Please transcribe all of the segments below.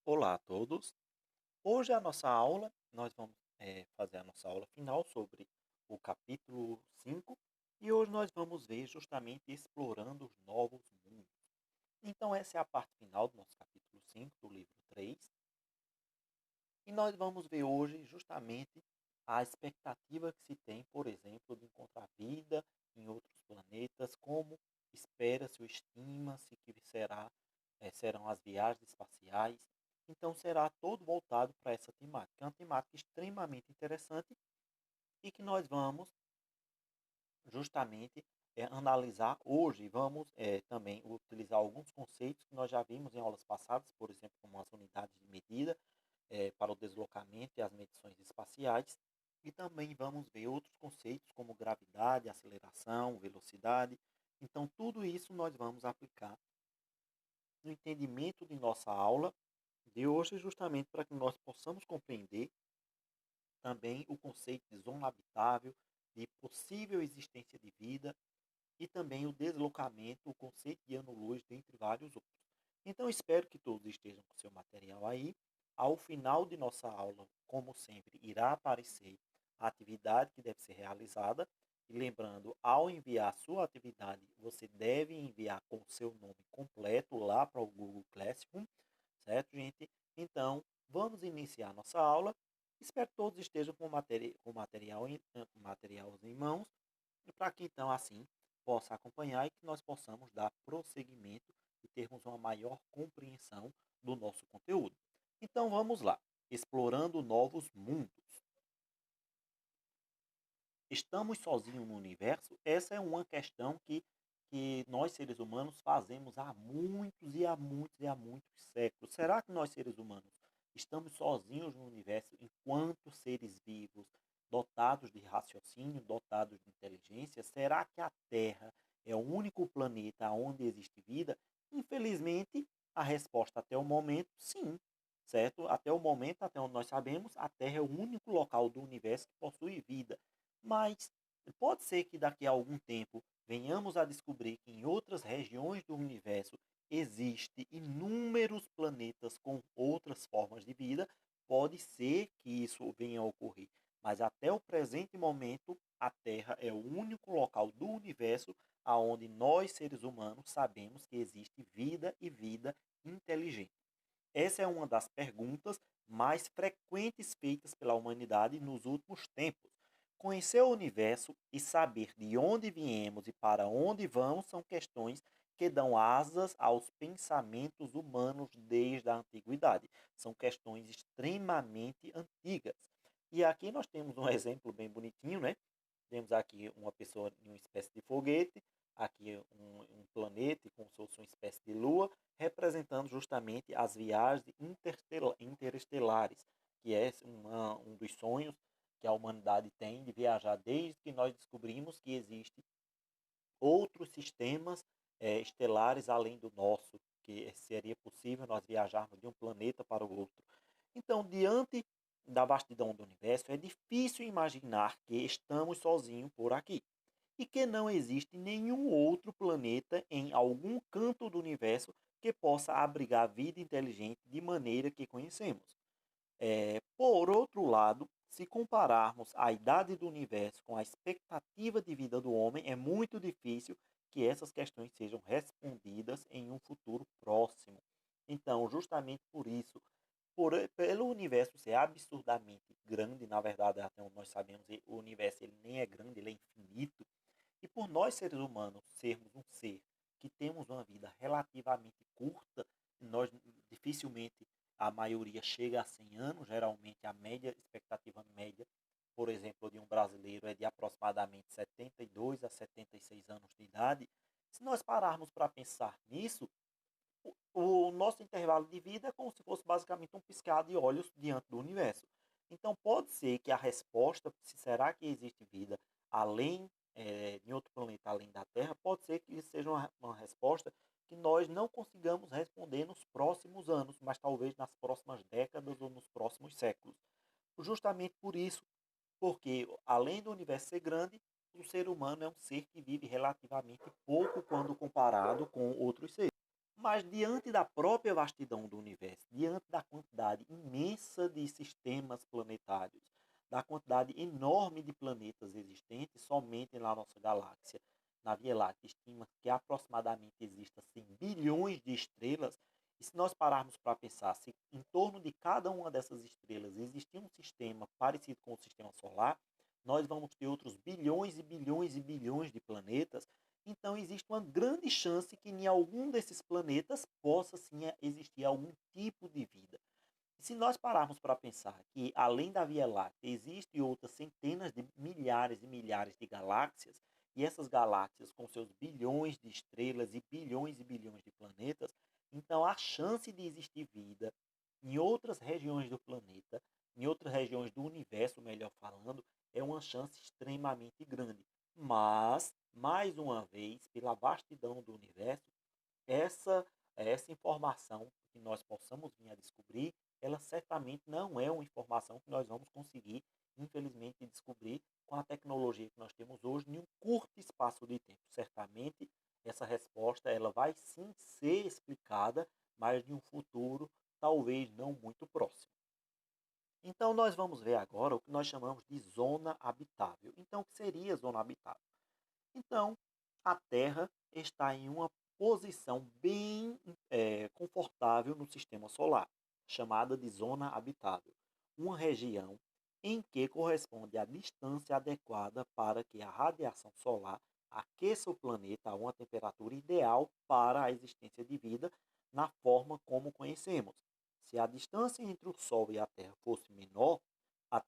Olá a todos. Hoje a nossa aula, nós vamos fazer a nossa aula final sobre o capítulo 5 e hoje nós vamos ver justamente explorando os novos mundos. Então essa é a parte final do nosso capítulo 5 do livro 3 e nós vamos ver hoje justamente a expectativa que se tem, por exemplo, de encontrar vida em outros planetas, como espera-se ou estima-se que serão as viagens espaciais. Então será todo voltado para essa temática. É uma temática extremamente interessante e que nós vamos justamente analisar hoje. Vamos também utilizar alguns conceitos que nós já vimos em aulas passadas, por exemplo, como as unidades de medida para o deslocamento e as medições espaciais. E também vamos ver outros conceitos como gravidade, aceleração, velocidade. Então, tudo isso nós vamos aplicar no entendimento de nossa aula de hoje, justamente para que nós possamos compreender também o conceito de zona habitável, de possível existência de vida e também o deslocamento, o conceito de ano-luz, dentre vários outros. Então, espero que todos estejam com seu material aí. Ao final de nossa aula, como sempre, irá aparecer a atividade que deve ser realizada. E lembrando, ao enviar a sua atividade, você deve enviar com o seu nome completo lá para o Google Classroom, certo, gente? Então, vamos iniciar nossa aula. Espero que todos estejam com materiais em mãos, para que então assim possa acompanhar e que nós possamos dar prosseguimento e termos uma maior compreensão do nosso conteúdo. Então vamos lá, explorando novos mundos. Estamos sozinhos no universo? Essa é uma questão que nós seres humanos fazemos há muitos e há muitos e há muitos séculos. Será que nós seres humanos estamos sozinhos no universo enquanto seres vivos, dotados de raciocínio, dotados de inteligência? Será que a Terra é o único planeta onde existe vida? Infelizmente, a resposta até o momento, sim. Certo? Até o momento, até onde nós sabemos, a Terra é o único local do universo que possui vida. Mas pode ser que daqui a algum tempo venhamos a descobrir que em outras regiões do universo existem inúmeros planetas com outras formas de vida. Pode ser que isso venha a ocorrer, mas até o presente momento a Terra é o único local do universo aonde nós seres humanos sabemos que existe vida e vida inteligente. Essa é uma das perguntas mais frequentes feitas pela humanidade nos últimos tempos. Conhecer o universo e saber de onde viemos e para onde vamos são questões que dão asas aos pensamentos humanos desde a antiguidade. São questões extremamente antigas. E aqui nós temos um exemplo bem bonitinho, né? Temos aqui uma pessoa em uma espécie de foguete, aqui um planeta como se fosse uma espécie de lua, representando justamente as viagens interestelares, que é um dos sonhos que a humanidade tem de viajar desde que nós descobrimos que existem outros sistemas estelares além do nosso, que seria possível nós viajarmos de um planeta para o outro. Então, diante da vastidão do universo, é difícil imaginar que estamos sozinhos por aqui e que não existe nenhum outro planeta em algum canto do universo que possa abrigar vida inteligente de maneira que conhecemos. Por outro lado, se compararmos a idade do universo com a expectativa de vida do homem, é muito difícil que essas questões sejam respondidas em um futuro próximo. Então, justamente por isso, pelo universo ser absurdamente grande, na verdade, até onde nós sabemos, o universo ele nem é grande, ele é infinito, e por nós seres humanos sermos um ser que temos uma vida relativamente curta, nós dificilmente a maioria chega a 100 anos, geralmente a média, expectativa média, por exemplo, de um brasileiro é de aproximadamente 72 a 76 anos de idade. Se nós pararmos para pensar nisso, o nosso intervalo de vida é como se fosse basicamente um piscar de olhos diante do universo. Então pode ser que a resposta, se será que existe vida além em outro planeta além da Terra, pode ser que seja uma resposta que nós não consigamos responder nos próximos anos, mas talvez nas próximas décadas ou nos próximos séculos. Justamente por isso, porque além do universo ser grande, o ser humano é um ser que vive relativamente pouco quando comparado com outros seres. Mas diante da própria vastidão do universo, diante da quantidade imensa de sistemas planetários, da quantidade enorme de planetas existentes somente na nossa galáxia, na Via Láctea, estima que aproximadamente existam assim, bilhões de estrelas. E se nós pararmos para pensar se em torno de cada uma dessas estrelas existir um sistema parecido com o sistema solar, nós vamos ter outros bilhões e bilhões e bilhões de planetas. Então existe uma grande chance que em algum desses planetas possa sim existir algum tipo de vida. E se nós pararmos para pensar que além da Via Láctea existem outras centenas de milhares e milhares de galáxias, e essas galáxias com seus bilhões de estrelas e bilhões de planetas, então a chance de existir vida em outras regiões do planeta, em outras regiões do universo, melhor falando, é uma chance extremamente grande. Mas, mais uma vez, pela vastidão do universo, essa, essa informação que nós possamos vir a descobrir, ela certamente não é uma informação que nós vamos conseguir, infelizmente, descobrir com a tecnologia que nós temos hoje em um curto espaço de tempo. Certamente, essa resposta ela vai sim ser explicada, mas em um futuro talvez não muito próximo. Então, nós vamos ver agora o que nós chamamos de zona habitável. Então, o que seria zona habitável? Então, a Terra está em uma posição bem confortável no sistema solar, chamada de zona habitável, uma região em que corresponde a distância adequada para que a radiação solar aqueça o planeta a uma temperatura ideal para a existência de vida na forma como conhecemos. Se a distância entre o Sol e a Terra fosse menor, as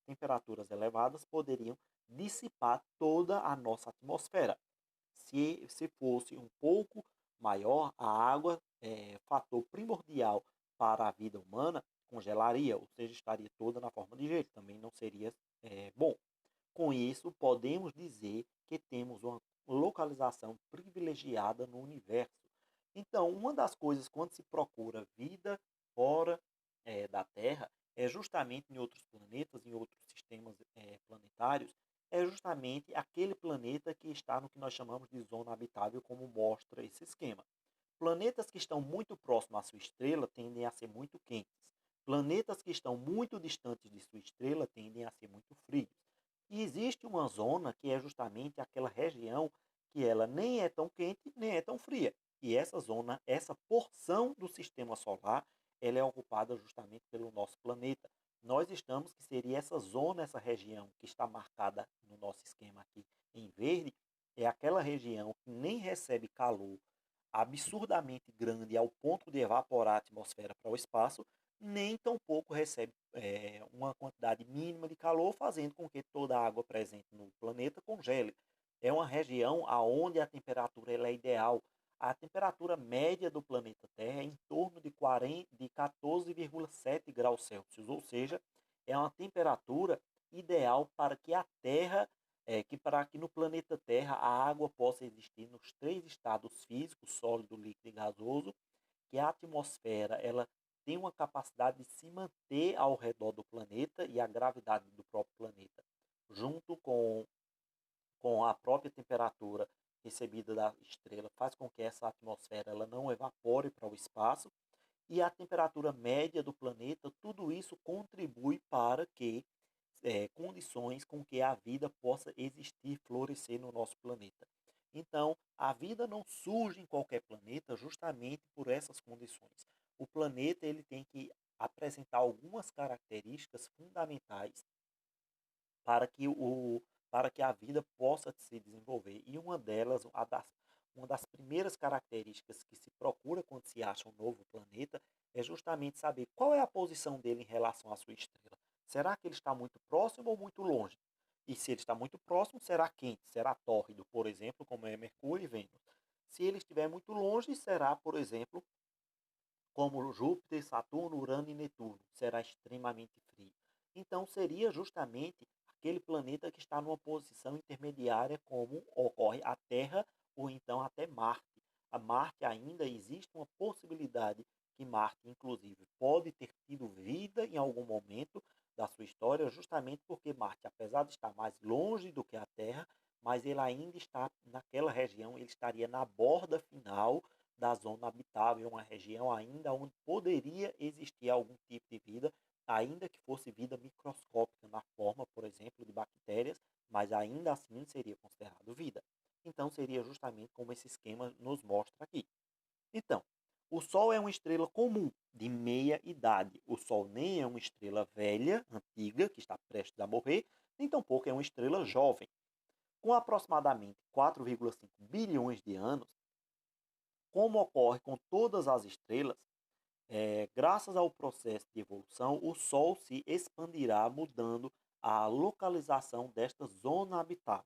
temperaturas elevadas poderiam dissipar toda a nossa atmosfera. Se fosse um pouco maior, a água, fator primordial para a vida humana, congelaria, ou seja, estaria toda na forma de gelo. Também não seria bom. Com isso, podemos dizer que temos uma localização privilegiada no universo. Então, uma das coisas quando se procura vida fora da Terra é justamente em outros planetas, em outros sistemas planetários, é justamente aquele planeta que está no que nós chamamos de zona habitável, como mostra esse esquema. Planetas que estão muito próximos à sua estrela tendem a ser muito quentes. Planetas que estão muito distantes de sua estrela tendem a ser muito frios. E existe uma zona que é justamente aquela região que ela nem é tão quente, nem é tão fria. E essa zona, essa porção do sistema solar, ela é ocupada justamente pelo nosso planeta. Nós estamos, que seria essa zona, essa região que está marcada no nosso esquema aqui em verde, é aquela região que nem recebe calor absurdamente grande ao ponto de evaporar a atmosfera para o espaço, nem tampouco recebe uma quantidade mínima de calor, fazendo com que toda a água presente no planeta congele. É uma região onde a temperatura ela é ideal. A temperatura média do planeta Terra é em torno de 14,7 graus Celsius, ou seja, é uma temperatura ideal para que a Terra, para que no planeta Terra a água possa existir nos três estados físicos, sólido, líquido e gasoso, que a atmosfera ela tem uma capacidade de se manter ao redor do planeta e a gravidade do próprio planeta, junto com a própria temperatura recebida da estrela, faz com que essa atmosfera ela não evapore para o espaço e a temperatura média do planeta, tudo isso contribui para que condições com que a vida possa existir, florescer no nosso planeta. Então, a vida não surge em qualquer planeta justamente por essas condições. O planeta ele tem que apresentar algumas características fundamentais para que para que a vida possa se desenvolver. E uma delas, uma das primeiras características que se procura quando se acha um novo planeta é justamente saber qual é a posição dele em relação à sua estrela. Será que ele está muito próximo ou muito longe? E se ele está muito próximo, será quente, será tórrido, por exemplo, como é Mercúrio e Vênus. Se ele estiver muito longe, será, por exemplo, como Júpiter, Saturno, Urano e Netuno, será extremamente frio. Então, seria justamente aquele planeta que está numa posição intermediária, como ocorre a Terra ou então até Marte. A Marte ainda existe uma possibilidade que Marte, inclusive, pode ter tido vida em algum momento da sua história, justamente porque Marte, apesar de estar mais longe do que a Terra, mas ele ainda está naquela região, ele estaria na borda final da zona habitável, uma região ainda onde poderia existir algum tipo de vida, ainda que fosse vida microscópica na forma, por exemplo, de bactérias, mas ainda assim seria considerado vida. Então seria justamente como esse esquema nos mostra aqui. Então, o Sol é uma estrela comum, de meia idade. O Sol nem é uma estrela velha, antiga, que está prestes a morrer, nem tampouco é uma estrela jovem. Com aproximadamente 4,5 bilhões de anos, como ocorre com todas as estrelas, graças ao processo de evolução, o Sol se expandirá, mudando a localização desta zona habitável,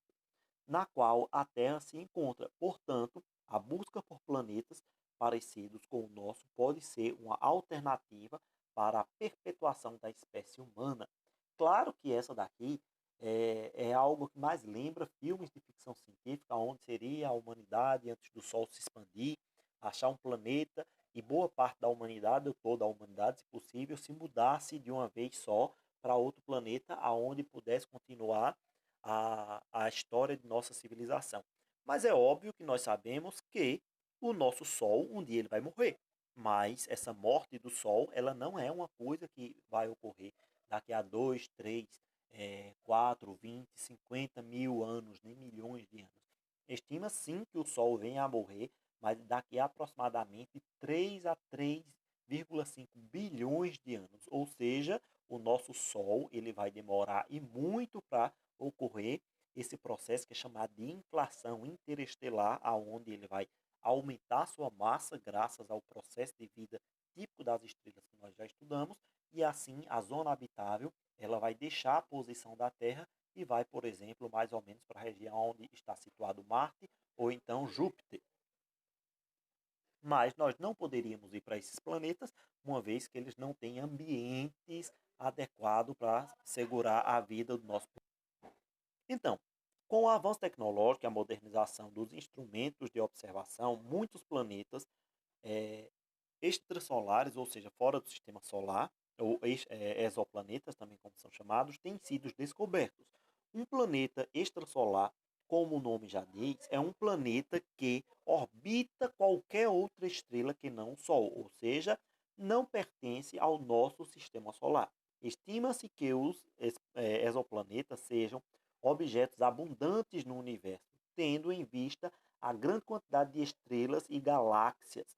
na qual a Terra se encontra. Portanto, a busca por planetas parecidos com o nosso pode ser uma alternativa para a perpetuação da espécie humana. Claro que essa daqui é algo que mais lembra filmes de ficção científica, onde seria a humanidade antes do Sol se expandir, achar um planeta e boa parte da humanidade, ou toda a humanidade, se possível, se mudasse de uma vez só para outro planeta, aonde pudesse continuar a história de nossa civilização. Mas é óbvio que nós sabemos que o nosso Sol, um dia ele vai morrer. Mas essa morte do Sol, ela não é uma coisa que vai ocorrer daqui a 2, 3, 4, 20, 50 mil anos, nem milhões de anos. Estima sim que o Sol venha a morrer, mas daqui a aproximadamente 3 a 3,5 bilhões de anos. Ou seja, o nosso Sol ele vai demorar e muito para ocorrer esse processo que é chamado de inflação interestelar, aonde ele vai aumentar sua massa graças ao processo de vida típico das estrelas que nós já estudamos, e assim a zona habitável ela vai deixar a posição da Terra e vai, por exemplo, mais ou menos para a região onde está situado Marte ou então Júpiter. Mas nós não poderíamos ir para esses planetas, uma vez que eles não têm ambientes adequados para segurar a vida do nosso planeta. Então, com o avanço tecnológico e a modernização dos instrumentos de observação, muitos planetas eh, extrasolares, ou seja, fora do sistema solar, ou exoplanetas, também como são chamados, têm sido descobertos. Um planeta extrasolar, como o nome já diz, é um planeta que orbita qualquer outra estrela que não o Sol, ou seja, não pertence ao nosso sistema solar. Estima-se que os exoplanetas sejam objetos abundantes no universo, tendo em vista a grande quantidade de estrelas e galáxias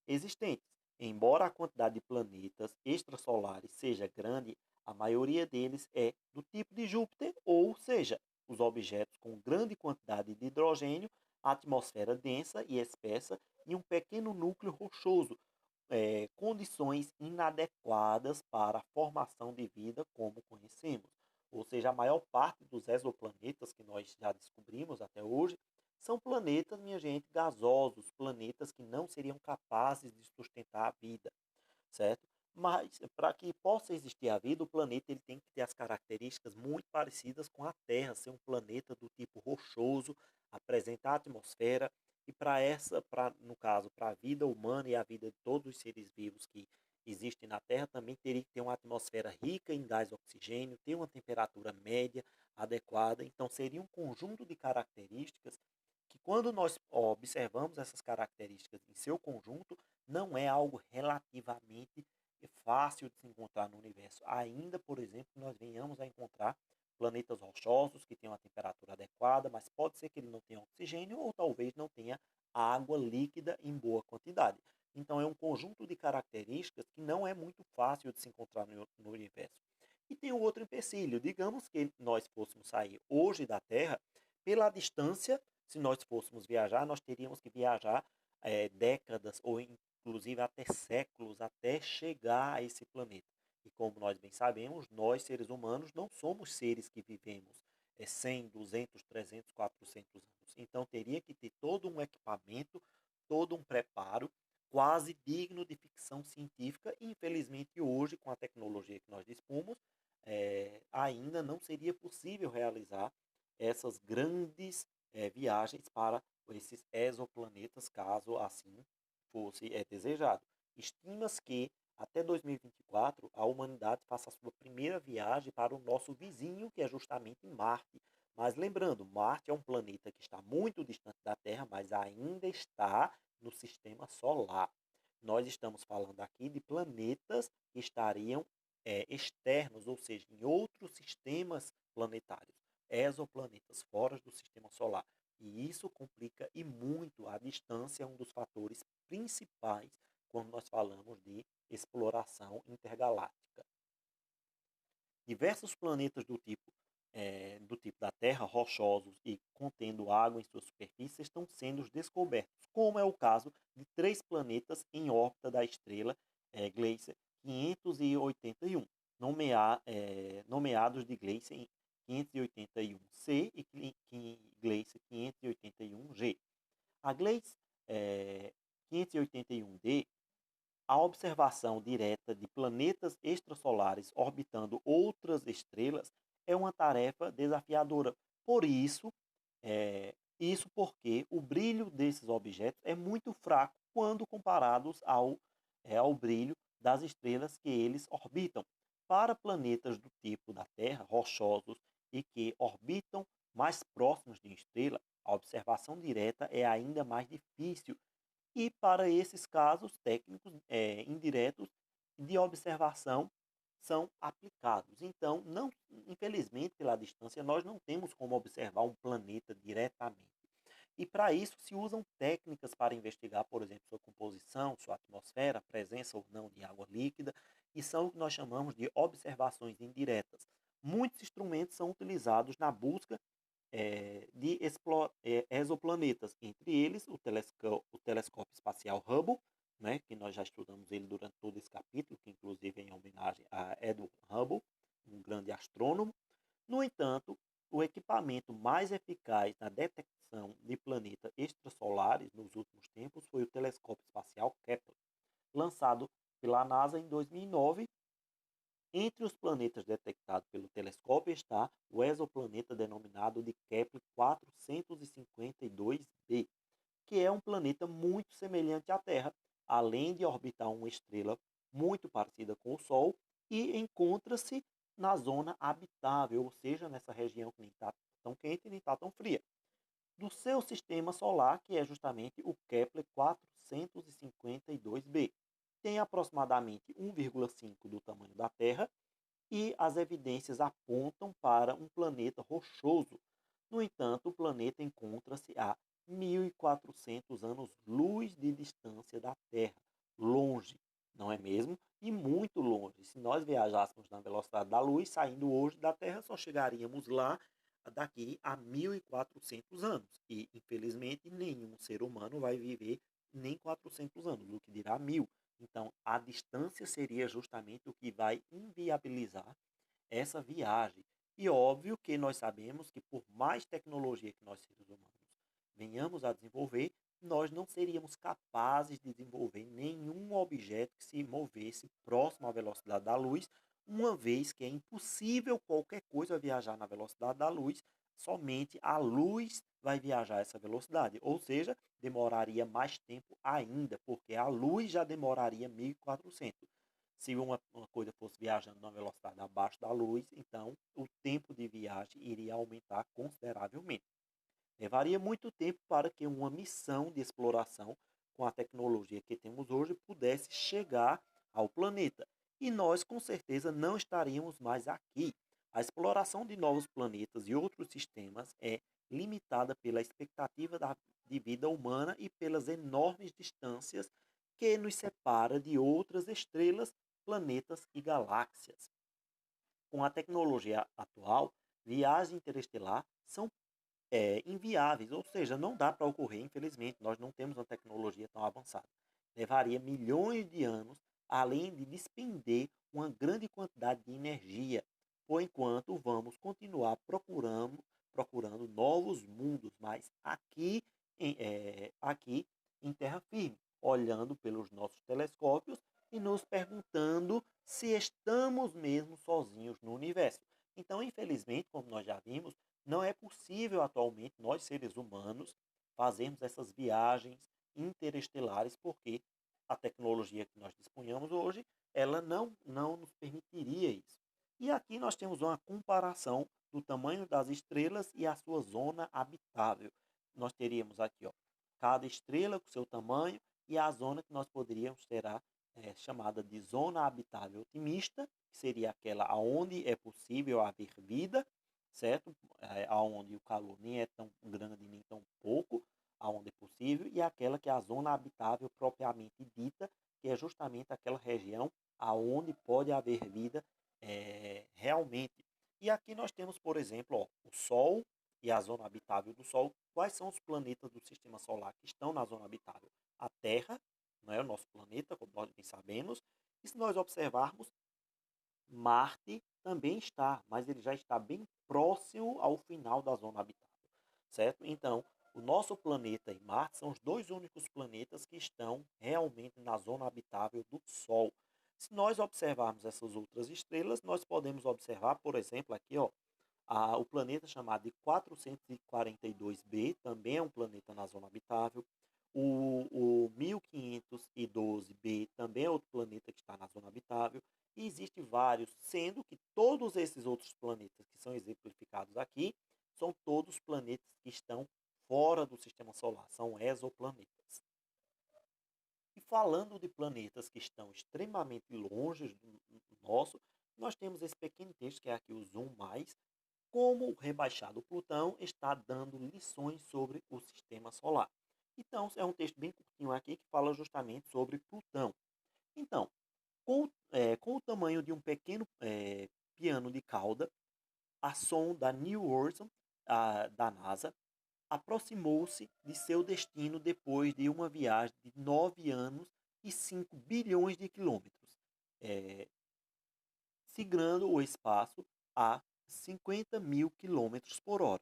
existentes. Embora a quantidade de planetas extrasolares seja grande, a maioria deles é do tipo de Júpiter, ou seja, os objetos com grande quantidade de hidrogênio, atmosfera densa e espessa e um pequeno núcleo rochoso, condições inadequadas para a formação de vida como conhecemos. Ou seja, a maior parte dos exoplanetas que nós já descobrimos até hoje são planetas, minha gente, gasosos, planetas que não seriam capazes de sustentar a vida, certo? Mas para que possa existir a vida, o planeta ele tem que ter as características muito parecidas com a Terra, ser um planeta do tipo rochoso, apresentar atmosfera e no caso, para a vida humana e a vida de todos os seres vivos que existem na Terra, também teria que ter uma atmosfera rica em gás oxigênio, ter uma temperatura média adequada. Então, seria um conjunto de características que, quando nós observamos essas características em seu conjunto, não é algo relativamente fácil de se encontrar no universo. Ainda, por exemplo, nós venhamos a encontrar planetas rochosos que tenham uma temperatura adequada, mas pode ser que ele não tenha oxigênio ou talvez não tenha água líquida em boa quantidade. Então é um conjunto de características que não é muito fácil de se encontrar no universo. E tem um outro empecilho. Digamos que nós fôssemos sair hoje da Terra, pela distância, se nós fôssemos viajar, nós teríamos que viajar décadas ou inclusive até séculos até chegar a esse planeta. E como nós bem sabemos, nós seres humanos não somos seres que vivemos 100, 200, 300, 400 anos. Então teria que ter todo um equipamento, todo um preparo quase digno de ficção científica. E infelizmente hoje, com a tecnologia que nós dispomos, ainda não seria possível realizar essas grandes viagens para esses exoplanetas, caso assim fosse desejado. Estima-se que até 2024 a humanidade faça a sua primeira viagem para o nosso vizinho, que é justamente Marte, Mas lembrando, Marte é um planeta que está muito distante da Terra, mas ainda está no sistema solar. Nós estamos falando aqui de planetas que estariam externos, ou seja, em outros sistemas planetários, exoplanetas fora do sistema solar. E isso complica e muito a distância, é um dos fatores principais quando nós falamos de exploração intergaláctica. Diversos planetas do tipo da Terra, rochosos e contendo água em sua superfície, estão sendo descobertos, como é o caso de três planetas em órbita da estrela Gleiser 581, nomeados de Gleiser 581c e Gleiser 581g. A Gleiser 581d, a observação direta de planetas extrasolares orbitando outras estrelas é uma tarefa desafiadora. Por isso, isso porque o brilho desses objetos é muito fraco quando comparados ao brilho das estrelas que eles orbitam. Para planetas do tipo da Terra, rochosos e que orbitam mais próximos de estrela, a observação direta é ainda mais difícil e para esses casos técnicos indiretos de observação são aplicados. Então, não, infelizmente, pela distância, nós não temos como observar um planeta diretamente. E para isso se usam técnicas para investigar, por exemplo, sua composição, sua atmosfera, presença ou não de água líquida, e são o que nós chamamos de observações indiretas. Muitos instrumentos são utilizados na busca de exoplanetas, entre eles o telescópio espacial Hubble, né, que nós já estudamos ele durante todo esse capítulo, que inclusive é em homenagem a Edward Hubble, um grande astrônomo. No entanto, o equipamento mais eficaz na detecção de planetas extrasolares nos últimos tempos foi o telescópio espacial Kepler, lançado pela NASA em 2009. Entre os planetas detectados pelo telescópio está o exoplaneta denominado de Kepler 452b, que é um planeta muito semelhante à Terra, além de orbitar uma estrela muito parecida com o Sol e encontra-se na zona habitável, ou seja, nessa região que nem está tão quente nem está tão fria, do seu sistema solar, que é justamente o Kepler 452b. Tem aproximadamente 1,5 do tamanho da Terra e as evidências apontam para um planeta rochoso. No entanto, o planeta encontra-se a 1.400 anos-luz de distância da Terra, longe, não é mesmo? E muito longe. Se nós viajássemos na velocidade da luz, saindo hoje da Terra, só chegaríamos lá daqui a 1.400 anos. E, infelizmente, nenhum ser humano vai viver nem 400 anos, o que dirá 1.000. Então, a distância seria justamente o que vai inviabilizar essa viagem. E óbvio que nós sabemos que por mais tecnologia que nós seres humanos venhamos a desenvolver, nós não seríamos capazes de desenvolver nenhum objeto que se movesse próximo à velocidade da luz, uma vez que é impossível qualquer coisa viajar na velocidade da luz, somente a luz vai viajar essa velocidade, ou seja, demoraria mais tempo ainda, porque a luz já demoraria 1.400. Se uma coisa fosse viajando numa velocidade abaixo da luz, então o tempo de viagem iria aumentar consideravelmente. Levaria muito tempo para que uma missão de exploração com a tecnologia que temos hoje pudesse chegar ao planeta. E nós, com certeza, não estaríamos mais aqui. A exploração de novos planetas e outros sistemas é limitada pela expectativa de vida humana e pelas enormes distâncias que nos separa de outras estrelas, planetas e galáxias. Com a tecnologia atual, viagens interestelar são inviáveis, ou seja, não dá para ocorrer, infelizmente, nós não temos uma tecnologia tão avançada. Levaria milhões de anos, além de despender uma grande quantidade de energia, por enquanto vamos continuar procurando novos mundos, mas aqui em terra firme, olhando pelos nossos telescópios e nos perguntando se estamos mesmo sozinhos no universo. Então, infelizmente, como nós já vimos, não é possível atualmente nós, seres humanos, fazermos essas viagens interestelares, porque a tecnologia que nós disponhamos hoje, ela não nos permitiria isso. E aqui nós temos uma comparação do tamanho das estrelas e a sua zona habitável. Nós teríamos aqui, ó, cada estrela com seu tamanho e a zona que nós poderíamos ter chamada de zona habitável otimista, que seria aquela aonde é possível haver vida, certo? Aonde o calor nem é tão grande nem tão pouco, aonde é possível, e aquela que é a zona habitável propriamente dita, que é justamente aquela região aonde pode haver vida realmente. E aqui nós temos, por exemplo, ó, o Sol e a zona habitável do Sol. Quais são os planetas do sistema solar que estão na zona habitável? A Terra, não é o nosso planeta, como nós bem sabemos. E se nós observarmos, Marte também está, mas ele já está bem próximo ao final da zona habitável, certo? Então, o nosso planeta e Marte são os dois únicos planetas que estão realmente na zona habitável do Sol. Se nós observarmos essas outras estrelas, nós podemos observar, por exemplo, aqui, ó, o planeta chamado de 442b, também é um planeta na zona habitável. O 1512b também é outro planeta que está na zona habitável. E existem vários, sendo que todos esses outros planetas que são exemplificados aqui são todos planetas que estão fora do sistema solar, são exoplanetas. E falando de planetas que estão extremamente longe do nosso, nós temos esse pequeno texto que é aqui o Zoom mais, como o rebaixado Plutão está dando lições sobre o sistema solar. Então, é um texto bem curtinho aqui que fala justamente sobre Plutão. Então, com o tamanho de um pequeno piano de cauda, a sonda New Horizons da NASA aproximou-se de seu destino depois de uma viagem de 9 anos e 5 bilhões de quilômetros, é, sigrando o espaço a 50 mil quilômetros por hora.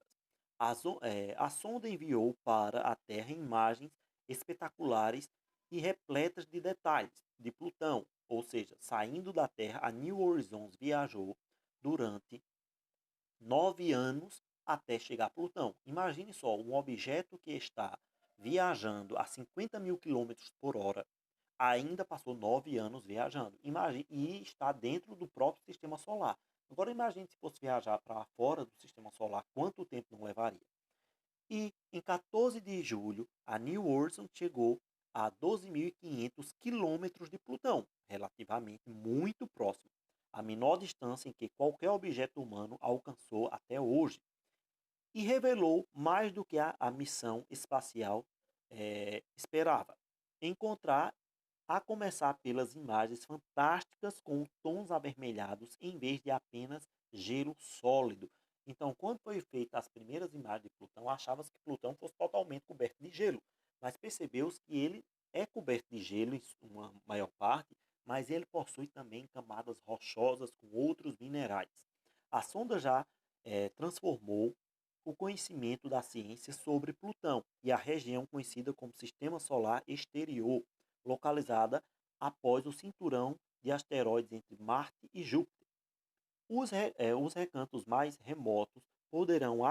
A sonda enviou para a Terra imagens espetaculares e repletas de detalhes de Plutão, ou seja, saindo da Terra, a New Horizons viajou durante 9 anos até chegar a Plutão. Imagine só, um objeto que está viajando a 50 mil quilômetros por hora ainda passou 9 anos viajando. Imagine, e está dentro do próprio sistema solar. Agora imagine se fosse viajar para fora do sistema solar, quanto tempo não levaria? E em 14 de julho, a New Horizons chegou a 12.500 quilômetros de Plutão, relativamente muito próximo, a menor distância em que qualquer objeto humano alcançou até hoje, e revelou mais do que a missão espacial esperava. Encontrar, a começar pelas imagens fantásticas com tons avermelhados em vez de apenas gelo sólido. Então, quando foi feita as primeiras imagens de Plutão, achava-se que Plutão fosse totalmente coberto de gelo, mas percebeu-se que ele é coberto de gelo em uma maior parte, mas ele possui também camadas rochosas com outros minerais. A sonda já transformou o conhecimento da ciência sobre Plutão e a região conhecida como Sistema Solar Exterior, localizada após o cinturão de asteroides entre Marte e Júpiter. Os recantos mais remotos poderão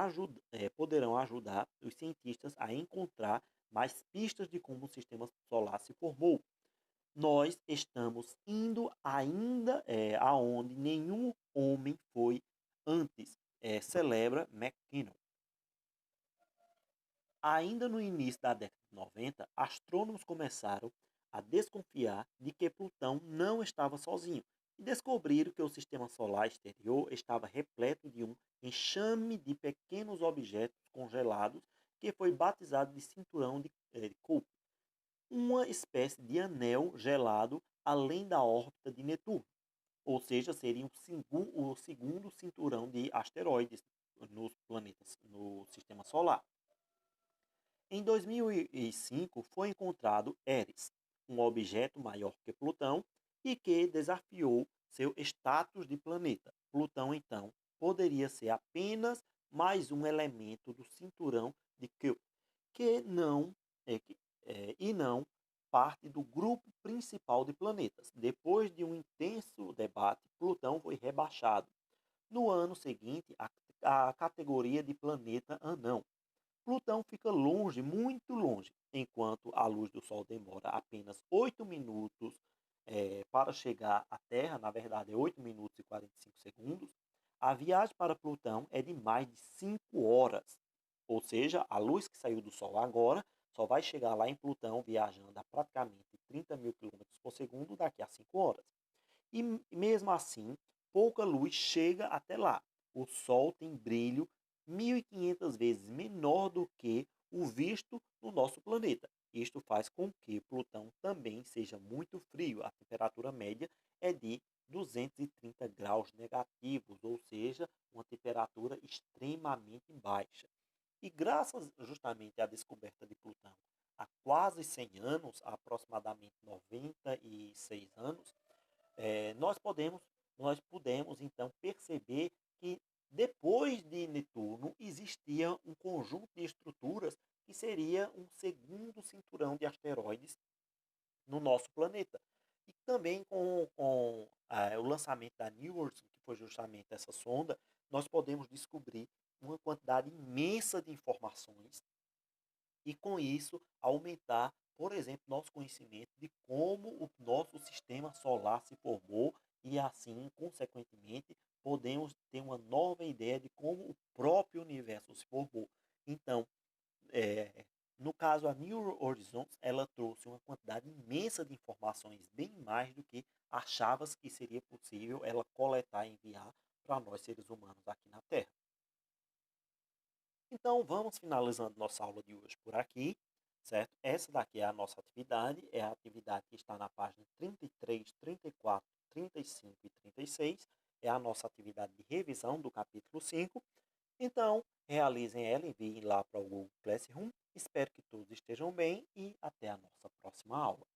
ajudar os cientistas a encontrar mais pistas de como o sistema solar se formou. Nós estamos indo ainda aonde nenhum homem foi antes, celebra McKinnon. Ainda no início da década de 90, astrônomos começaram a desconfiar de que Plutão não estava sozinho e descobriram que o sistema solar exterior estava repleto de um enxame de pequenos objetos congelados que foi batizado de cinturão de Kuiper, uma espécie de anel gelado além da órbita de Netuno, ou seja, seria o segundo cinturão de asteroides nos planetas no sistema solar. Em 2005, foi encontrado Eris, um objeto maior que Plutão e que desafiou seu status de planeta. Plutão, então, poderia ser apenas mais um elemento do cinturão de Kuiper, que não é, e não parte do grupo principal de planetas. Depois de um intenso debate, Plutão foi rebaixado. No ano seguinte, a categoria de planeta anão. Plutão fica longe, muito longe, enquanto a luz do Sol demora apenas 8 minutos para chegar à Terra, na verdade é 8 minutos e 45 segundos, a viagem para Plutão é de mais de 5 horas. Ou seja, a luz que saiu do Sol agora só vai chegar lá em Plutão viajando a praticamente 30 mil quilômetros por segundo daqui a 5 horas. E mesmo assim, pouca luz chega até lá. O Sol tem brilho 1.500 vezes menor do que o visto no nosso planeta. Isto faz com que Plutão também seja muito frio. A temperatura média é de 230 graus negativos, ou seja, uma temperatura extremamente baixa. E graças justamente à descoberta de Plutão há quase 100 anos, aproximadamente 96 anos, nós pudemos então perceber que depois de Netuno existia um conjunto de estruturas que seria um segundo cinturão de asteroides no nosso planeta. E também com o lançamento da New Horizons, que foi justamente essa sonda, nós podemos descobrir uma quantidade imensa de informações e, com isso, aumentar, por exemplo, nosso conhecimento de como o nosso sistema solar se formou e, assim, consequentemente, podemos ter uma nova ideia de como o próprio universo se formou. Então, é, no caso, a New Horizons, ela trouxe uma quantidade imensa de informações, bem mais do que achava que seria possível ela coletar e enviar para nós seres humanos aqui na Terra. Então, vamos finalizando nossa aula de hoje por aqui, certo? Essa daqui é a nossa atividade, é a atividade que está na página 33, 34, 35 e 36. É a nossa atividade de revisão do capítulo 5. Então, realizem ela, enviem lá para o Google Classroom. Espero que todos estejam bem e até a nossa próxima aula.